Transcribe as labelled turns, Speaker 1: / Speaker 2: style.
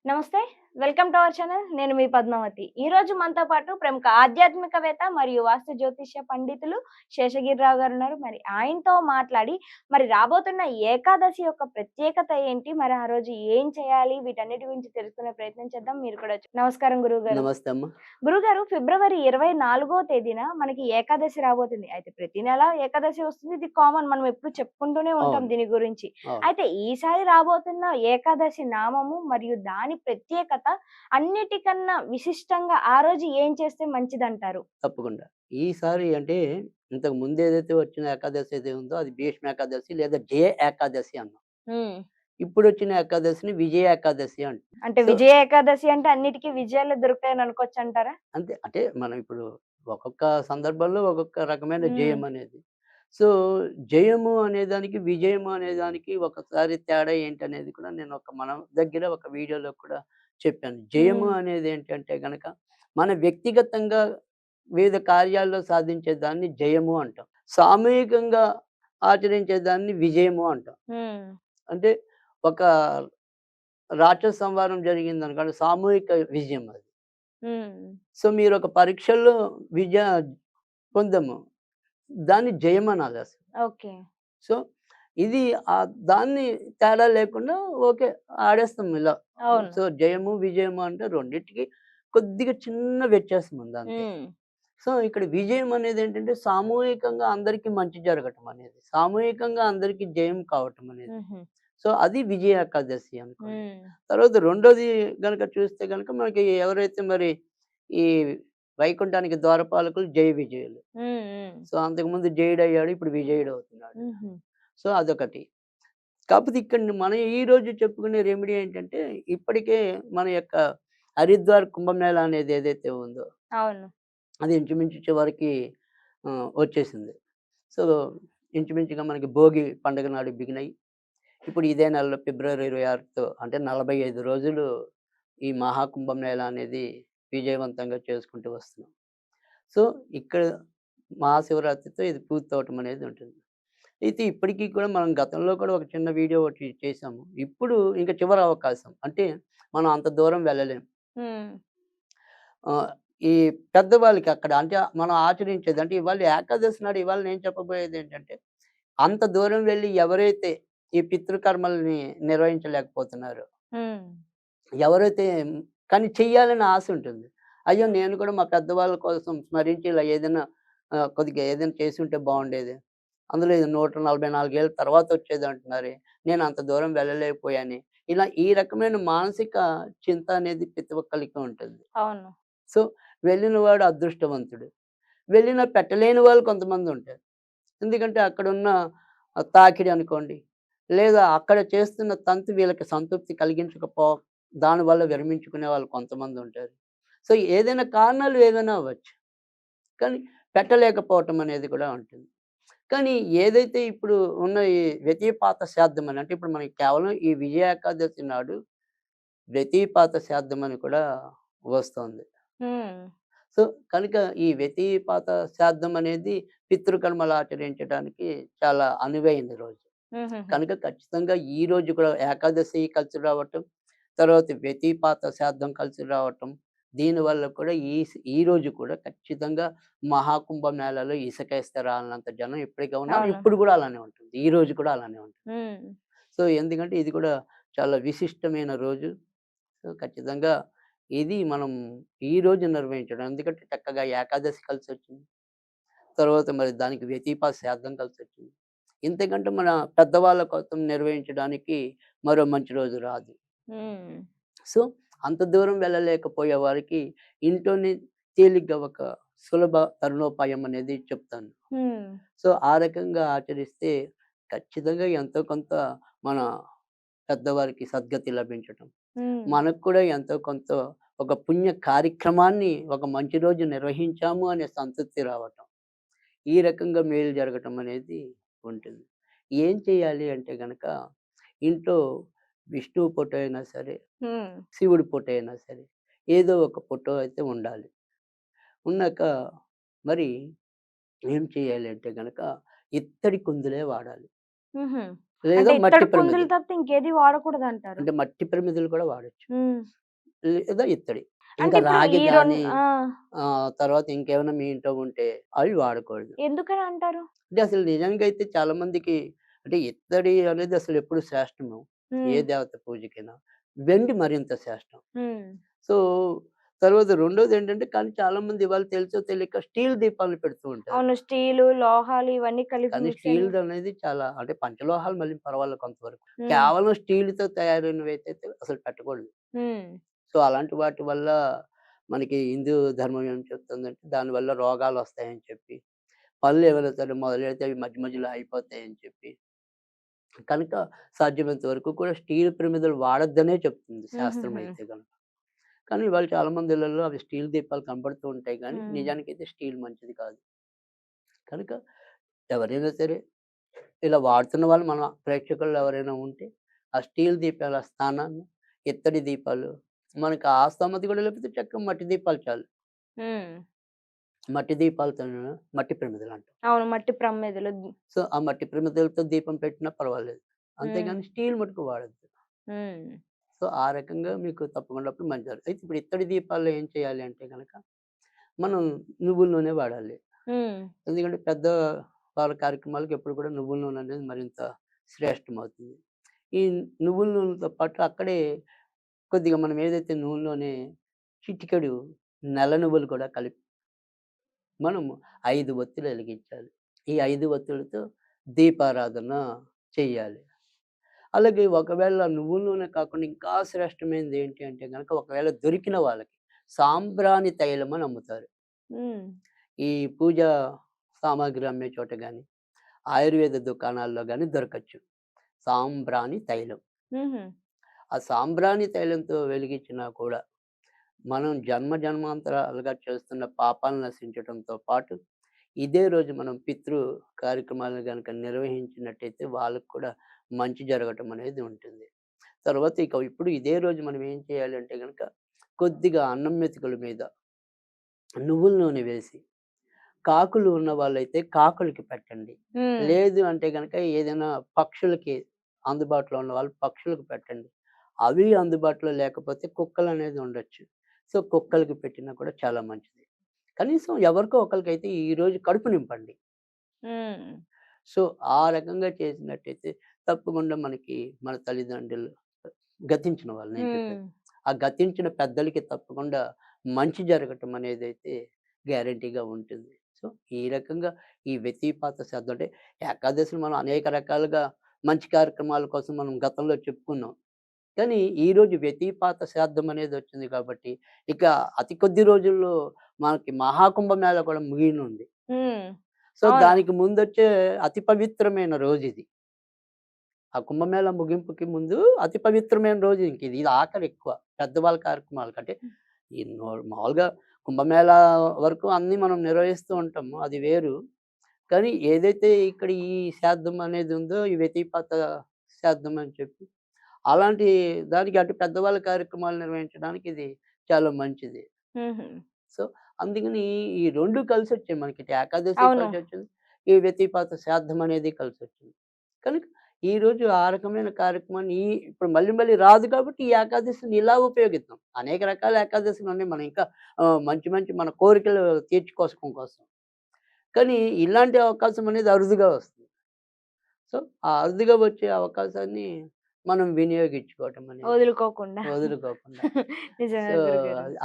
Speaker 1: నమస్తే. Welcome to our channel. నేను మీ పద్మావతి. ఈరోజు మనతో పాటు ప్రముఖ ఆధ్యాత్మికవేత్త మరియు వాస్తు జ్యోతిష్య పండితులు శేషగిరిరావు గారు ఉన్నారు. మరి ఆయనతో మాట్లాడి రాబోతున్న ఏకాదశి యొక్క ప్రత్యేకత ఏంటి? మరి ఆ రోజు ఏం చేయాలి? వీటన్నిటి గురించి తెలుసుకునే ప్రయత్నం చేద్దాం. మీరు కూడా నమస్కారం గురువుగారు.
Speaker 2: నమస్తే అమ్మ.
Speaker 1: గురుగారు, ఫిబ్రవరి 24వ తేదీన మనకి ఏకాదశి రాబోతుంది. అయితే ప్రతి నెల ఏకాదశి వస్తుంది. ఇది కామన్. మనం ఎప్పుడు చెప్పుకుంటూనే ఉంటాం
Speaker 2: అవును.
Speaker 1: దీని గురించి.
Speaker 2: అవును.
Speaker 1: అయితే ఈసారి రాబోతున్న ఏకాదశి నామము మరియు దాని ప్రత్యేకత అన్నిటికన్నా విశిష్టంగా ఆ రోజు ఏం చేస్తే మంచిదంటారు?
Speaker 2: తప్పకుండా. ఈసారి అంటే ఇంతకు ముందు ఏదైతే వచ్చిన ఏకాదశి ఏది ఉందో అది భీష్మ ఏకాదశి లేదా జయ ఏకాదశి అన్నాం.
Speaker 1: హ్మ్.
Speaker 2: ఇప్పుడొచ్చిన ఏకాదశిని విజయ ఏకాదశి అంటాం.
Speaker 1: అంటే
Speaker 2: సో,
Speaker 1: విజయ ఏకాదశి అంటే అన్నిటికి విజయాలే దొరుకుతాయని అనుకోవచ్చంటారా?
Speaker 2: అంతే. అంటే మనం ఇప్పుడు ఒక్కొక్క సందర్భంలో ఒక్కొక్క రకమైన
Speaker 1: హ్మ్.
Speaker 2: జయం అనేది. సో, జయము అనేదానికి, విజయము అనేదానికి ఒకసారి తేడా ఏంటనేది కూడా నేను మన దగ్గర ఒక వీడియోలో కూడా చెప్పాను. జయము
Speaker 1: హ్మ్.
Speaker 2: అనేది ఏంటంటే గనక మన వ్యక్తిగతంగా వివిధ కార్యాల్లో సాధించే దాన్ని జయము అంటాం. సామూహికంగా ఆచరించే దాన్ని విజయము అంటాం.
Speaker 1: హ్మ్.
Speaker 2: అంటే ఒక రాక్షస సంహారం జరిగిందనుకోండి సామూహిక విజయం అది.
Speaker 1: హ్మ్.
Speaker 2: సో, మీరొక పరీక్షల్లో విజయ పొందాము. దాన్ని జయమనాలసలు.
Speaker 1: ఓకే.
Speaker 2: సో, ఇది దాన్ని తేడా లేకుండా ఓకే. ఆడేస్తాం ఇలా.
Speaker 1: అవును.
Speaker 2: సో, జయము, విజయము అంటే రెండిటికి కొద్దిగా చిన్న వ్యత్యాసం ఉంది అంతే.
Speaker 1: హ్మ్.
Speaker 2: సో, ఇక్కడ విజయం అనేదేంటంటే సామూహికంగా అందరికి మంచి జరగటం అనేది. సామూహికంగా అందరికి జయం కావటం అనేది.
Speaker 1: హుహు.
Speaker 2: సో, అది విజయ ఏకాదశి అనుకోండి.
Speaker 1: హ్మ్.
Speaker 2: తర్వాత రెండోది గనక చూస్తే గనక మనకి ఎవరైతే మరి ఈ వైకుంఠానికి ద్వారపాలకులు జయ విజయులు.
Speaker 1: హ్మ్. హ్మ్.
Speaker 2: సో, అంతకుముందు జయుడయ్యాడు. ఇప్పుడు విజయుడవుతున్నాడు.
Speaker 1: హుహు.
Speaker 2: సో, అదొకటి. కాపోతే ఇక్కడ మనం ఈరోజు చెప్పుకునే రెమెడీ ఏంటంటే, ఇప్పటికే మన యొక్క హరిద్వార్ కుంభమేళా అనేది ఏదైతే ఉందో,
Speaker 1: అవును.
Speaker 2: అది ఇంచుమించు చివరికి వచ్చేసింది. సో, ఇంచుమించుగా మనకి భోగి పండుగ నాడు బిగినయి, ఇప్పుడు ఇదే నెలలో ఫిబ్రవరి 26తో అంటే 45 రోజులు ఈ మహాకుంభమేళా అనేది విజయవంతంగా చేసుకుంటూ వస్తున్నాం. సో, ఇక్కడ మహాశివరాత్రితో ఇది పూర్తవ్వటం అనేది ఉంటుంది. అయితే ఇప్పటికి కూడా మనం గతంలో కూడా ఒక చిన్న వీడియో ఒకటి చేసాము. ఇప్పుడు ఇంక చివరి అవకాశం. అంటే మనం అంత దూరం వెళ్ళలేం.
Speaker 1: హ్మ్.
Speaker 2: ఆహ్, ఈ పెద్దవాళ్ళకి అక్కడ అంటే మనం ఆచరించేది అంటే ఇవాళ ఏకాదశి నాడు ఇవాళ నేను చెప్పబోయేదేంటంటే, అంత దూరం వెళ్లి ఎవరైతే ఈ పితృకర్మల్ని నిర్వహించలేకపోతున్నారో,
Speaker 1: హ్మ్.
Speaker 2: ఎవరైతే కానీ చెయ్యాలని ఆశ ఉంటుంది. అయ్యో! నేను కూడా మా పెద్దవాళ్ళ కోసం స్మరించి ఇలా ఏదైనా కొద్దిగా ఏదైనా చేసుంటే బావుండేది. అందులో ఇది 144 ఏళ్ల తర్వాత వచ్చేదంటున్నారే. నేను అంత దూరం వెళ్ళలేకపోయానే. ఇలా ఈ రకమైన మానసిక చింత అనేది ప్రతి ఒక్కళ్ళకి ఉంటుంది.
Speaker 1: అవును.
Speaker 2: సో, వెళ్ళినవాడు అదృష్టవంతుడు. వెళ్ళినా పెట్టలేని వాళ్ళు కొంతమందుంటారు. ఎందుకంటే అక్కడున్న తాకిడి అనుకోండి, లేదా అక్కడ చేస్తున్న తంతు వీళ్ళకి సంతృప్తి కలిగించకపో దానివల్ల విరమించుకునే వాళ్ళు కొంతమందుంటారు. సో, ఏదైనా కారణాలు ఏవైనా అవ్వచ్చు. కానీ పెట్టలేకపోవటం అనేది కూడా ఉంటుంది. కానీ ఏదైతే ఇప్పుడు ఉన్న ఈ వ్యతిపాత శ్రాద్ధం అని అంటే ఇప్పుడు మనకి కేవలం ఈ విజయ ఏకాదశి నాడు వ్యతిపాత శ్రాద్ధం అని కూడా వస్తోంది.
Speaker 1: హ్మ్.
Speaker 2: సో, కనుక ఈ వ్యతిపాత శ్రాద్ధం అనేది పితృకర్మలు ఆచరించడానికి చాలా అనువైన రోజు.
Speaker 1: హుహుహు.
Speaker 2: కనుక ఖచ్చితంగా ఈ రోజు కూడా ఏకాదశి కలిసి రావటం, తర్వాత వ్యతిపాత శ్రాద్ధం కలిసి రావటం, దీనివల్ల కూడా ఈ రోజు కూడా ఖచ్చితంగా మహాకుంభ మేళాలో ఇసుకేస్తే రాలనంత జనం ఇప్పటికే ఉన్నారు.
Speaker 1: అవును.
Speaker 2: ఇప్పుడు కూడా అలానే ఉంటుంది. ఈ రోజు కూడా అలానే ఉంటుంది.
Speaker 1: హ్మ్.
Speaker 2: సో, ఎందుకంటే ఇది కూడా చాలా విశిష్టమైన రోజు. సో, ఖచ్చితంగా ఇది మనం ఈ రోజు నిర్వహించడం. ఎందుకంటే చక్కగా ఏకాదశి కలిసొచ్చింది. తర్వాత మరి దానికి వ్యతిపాత శ్రాద్ధం కలిసొచ్చింది. ఇంతకంటే మన పెద్దవాళ్ళ కోసం నిర్వహించడానికి మరో మంచి రోజు రాదు.
Speaker 1: హ్మ్.
Speaker 2: సో, అంత దూరం వెళ్ళలేకపోయే వారికి ఇంట్లోనే తేలిగ్గా ఒక సులభ తరుణోపాయం అనేది చెప్తాను.
Speaker 1: హ్మ్.
Speaker 2: సో, ఆ రకంగా ఆచరిస్తే ఖచ్చితంగా ఎంతో కొంత మన పెద్దవారికి సద్గతి లభించటం.
Speaker 1: హ్మ్.
Speaker 2: మనకు కూడా ఎంతో కొంత ఒక పుణ్య కార్యక్రమాన్ని ఒక మంచి రోజు నిర్వహించాము అనే సంతృప్తి రావటం. ఈ రకంగా మేలు జరగటం అనేది ఉంటుంది. ఏం చేయాలి అంటే గనక ఇంట్లో విష్ణువు ఫోటో అయినా సరే,
Speaker 1: హ్మ్.
Speaker 2: శివుడి ఫోటో అయినా సరే, ఏదో ఒక ఫోటో అయితే ఉండాలి. ఉన్నాక మరి ఏం చేయాలి అంటే గనక ఇత్తడి కుందులే వాడాలి.
Speaker 1: హుహు.
Speaker 2: లేదా
Speaker 1: అంటే
Speaker 2: మట్టి
Speaker 1: ఇత్తడి కుందులు
Speaker 2: ప్రమిదలు.
Speaker 1: తప్పితే ఇంకేది వాడకూడదంటారు.
Speaker 2: అంటే మట్టి ప్రమిదలు కూడా వాడొచ్చు.
Speaker 1: హ్మ్.
Speaker 2: లేదా ఇత్తడి.
Speaker 1: అంటే
Speaker 2: ఇంకా
Speaker 1: ఇప్పుడు
Speaker 2: రాగి
Speaker 1: ఈ
Speaker 2: గాని
Speaker 1: ఆ!
Speaker 2: తర్వాత ఇంకేమైనా మీ ఇంట్లో ఉంటే అవి వాడకూడదు.
Speaker 1: ఎందుకని అంటారు?
Speaker 2: అంటే అసలు నిజంగా అయితే చాలా మందికి అంటే ఇత్తడి అనేది అసలెప్పుడు శ్రేష్టము. ఏ
Speaker 1: హ్మ్.
Speaker 2: దేవత పూజకైనా. వెండి మరింత శ్రేష్టం.
Speaker 1: హ్మ్.
Speaker 2: సో, తర్వాత రెండోదేంటంటే కానీ చాలామంది ఇవాళ తెలుసో తెలియక స్టీల్ దీపాలను పెడుతూ ఉంటారు.
Speaker 1: అవును. స్టీలు, లోహాలు ఇవన్నీ కలిపి
Speaker 2: కానీ
Speaker 1: మిక్స్ అయినవి.
Speaker 2: స్టీల్‌దనేది చాలా అంటే పంచలోహాలు మళ్ళీ పర్వాలేదు కొంతవరకు.
Speaker 1: హ్మ్.
Speaker 2: కేవలం స్టీల్‌తో తయారైనవైతే అసలు పెట్టకూడదు.
Speaker 1: హ్మ్.
Speaker 2: సో, అలాంటి వాటి వల్ల మనకి హిందూ ధర్మం ఏం చెప్తుందంటే దానివల్ల రోగాలొస్తాయని చెప్పి, పనులేమైనా సరే మొదలెడితే అవి మధ్య మధ్యలో అయిపోతాయని చెప్పి, కనుక సాధ్యమైనంత వరకు కూడా స్టీల్ ప్రమిదలు వాడొద్దనే చెప్తుంది శాస్త్రం
Speaker 1: హుహుహు.
Speaker 2: అయితే గనక. కానీ ఇవాళ చాలా మంది ఇళ్లల్లో అవి స్టీల్ దీపాలు కనపడుతూ ఉంటాయి గానీ,
Speaker 1: హ్మ్.
Speaker 2: నిజానికైతే స్టీల్ మంచిది కాదు. కనుక ఎవరైనా సరే ఇలా వాడుతున్న వాళ్ళు మన ప్రేక్షకుల్లో ఎవరైనా ఉంటే, ఆ స్టీల్ దీపాల స్థానాన్ని ఇత్తడి దీపాలు మనకు ఆ స్తోమత కూడా లేకపోతే చక్కగా మట్టి దీపాలు చాలు.
Speaker 1: హ్మ్.
Speaker 2: మట్టి దీపాలతోను మట్టి ప్రమిదలంటాం.
Speaker 1: అవును. మట్టి ప్రమిదలు.
Speaker 2: సో, ఆ మట్టి ప్రమిదలతో దీపం పెట్టినా పర్వాలేదు.
Speaker 1: హ్మ్.
Speaker 2: అంతేగాని స్టీల్ మటుకు వాడొద్దు.
Speaker 1: హ్మ్.
Speaker 2: సో, ఆ రకంగా మీకు తప్పకుండా అప్పుడు మంచి జరుగుతుంది. అయితే ఇప్పుడు ఇత్తడి దీపాల్లో ఏం చేయాలి అంటే గనక, మనం నువ్వుల నూనె వాడాలి.
Speaker 1: హ్మ్.
Speaker 2: ఎందుకంటే పెద్ద వాళ్ళ కార్యక్రమాలకు ఎప్పుడు కూడా నువ్వుల నూనె అనేది మరింత శ్రేష్టమవుతుంది. ఈ నువ్వుల నూనెతో పాటు అక్కడే కొద్దిగా మనం ఏదైతే నూనెలోనే చిటికెడు నల్ల నువ్వులు కూడా కలిపి మనం 5 ఒత్తులు వెలిగించాలి. ఈ 5 ఒత్తులతో దీపారాధన చెయ్యాలి. అలాగే ఒకవేళ నువ్వుల నూనె కాకుండా ఇంకా శ్రేష్టమైనది ఏంటి అంటే గనక ఒకవేళ దొరికిన వాళ్ళకి సాంబ్రాణి తైలం అని అమ్ముతారు.
Speaker 1: హ్మ్.
Speaker 2: ఈ పూజా సామాగ్రి అమ్మే చోట గాని, ఆయుర్వేద దుకాణాల్లో గాని దొరకచ్చు. సాంబ్రాణి తైలం.
Speaker 1: హుహు.
Speaker 2: ఆ సాంబ్రాణి తైలంతో వెలిగించినా కూడా మనం జన్మ జన్మాంతరాలుగా చేస్తున్న పాపాలను నశించడంతో పాటు, ఇదే రోజు మనం పితృ కార్యక్రమాలను గనక నిర్వహించినట్టయితే వాళ్ళకి కూడా మంచి జరగటం అనేది ఉంటుంది. తర్వాత ఇక ఇప్పుడు ఇదే రోజు మనం ఏం చేయాలంటే గనక, కొద్దిగా అన్నం మెతుకుల మీద నువ్వుల నూనె వేసి, కాకులు ఉన్న వాళ్ళైతే కాకులకి పెట్టండి.
Speaker 1: హ్మ్.
Speaker 2: లేదు అంటే గనక ఏదైనా పక్షులకి అందుబాటులో ఉన్న వాళ్ళు పక్షులకు పెట్టండి. అవి అందుబాటులో లేకపోతే కుక్కలనేది ఉండొచ్చు. సో, కుక్కలకి పెట్టినా కూడా చాలా మంచిది. కనీసం ఎవరికో ఒకళ్ళకైతే ఈరోజు కడుపు నింపండి.
Speaker 1: హ్మ్.
Speaker 2: సో, ఆ రకంగా చేసినట్టయితే తప్పకుండా మనకి మన తల్లిదండ్రులు గతించిన వాళ్ళు నేను
Speaker 1: హ్మ్.
Speaker 2: చెప్పేది. ఆ గతించిన పెద్దలకి తప్పకుండా మంచి జరగటం అనేదైతే గ్యారంటీగా ఉంటుంది. సో, ఈ రకంగా ఈ వ్యతిపాత శ్రద్ధ అంటే ఏకాదశిని మనం అనేక రకాలుగా మంచి కార్యక్రమాల కోసం మనం గతంలో చెప్పుకున్నాం. కానీ ఈరోజు వ్యతిపాత శ్రాద్ధం అనేదొచ్చింది కాబట్టి, ఇక అతి కొద్ది రోజుల్లో మనకి మహాకుంభమేళా కూడా ముగియనుంది.
Speaker 1: హ్మ్.
Speaker 2: సో,
Speaker 1: అవును.
Speaker 2: దానికి ముందొచ్చే అతి పవిత్రమైన రోజిది. ఆ కుంభమేళా ముగింపుకి ముందు అతి పవిత్రమైన రోజు ఇంకిది. ఇది ఆఖరెక్కువ. పెద్దవాళ్ళ కార్యక్రమాలకి. అంటే ఈ మామూలుగా కుంభమేళా వరకు అన్నీ మనం నిర్వహిస్తూ ఉంటాము. అది వేరు. కానీ ఏదైతే ఇక్కడ ఈ శ్రాద్ధం అనేది ఉందో, ఈ వ్యతిపాత శ్రాద్ధం అని చెప్పి, అలాంటి దానికి అటు పెద్దవాళ్ళ కార్యక్రమాలు నిర్వహించడానికి ఇది చాలా మంచిది.
Speaker 1: హుహు.
Speaker 2: సో, అందుకని ఈ 2 కలిసొచ్చాయి మనకి. ఇటు ఏకాదశి
Speaker 1: అవును.
Speaker 2: కలిసొచ్చింది. ఈ వ్యతిపాత శ్రాద్ధం అనేది కలిసొచ్చింది. కనుక ఈరోజు ఆ రకమైన కార్యక్రమాన్ని ఇప్పుడు మళ్ళీ మళ్ళీ రాదు కాబట్టి ఈ ఏకాదశిని ఇలా ఉపయోగిద్దాం. అనేక రకాల ఏకాదశులున్నాయి. మనం ఇంకా మంచి మంచి మన కోరికలు తీర్చుకోసం కోసం. కానీ ఇలాంటి అవకాశం అనేది అరుదుగా వస్తుంది. సో, ఆ అరుదుగా వచ్చే అవకాశాన్ని మనం వినియోగించుకోవటం అనేది
Speaker 1: వదులుకోకుండా.
Speaker 2: వదులుకోకుండా.
Speaker 1: నిజంగా
Speaker 2: సో,
Speaker 1: గురుగారు.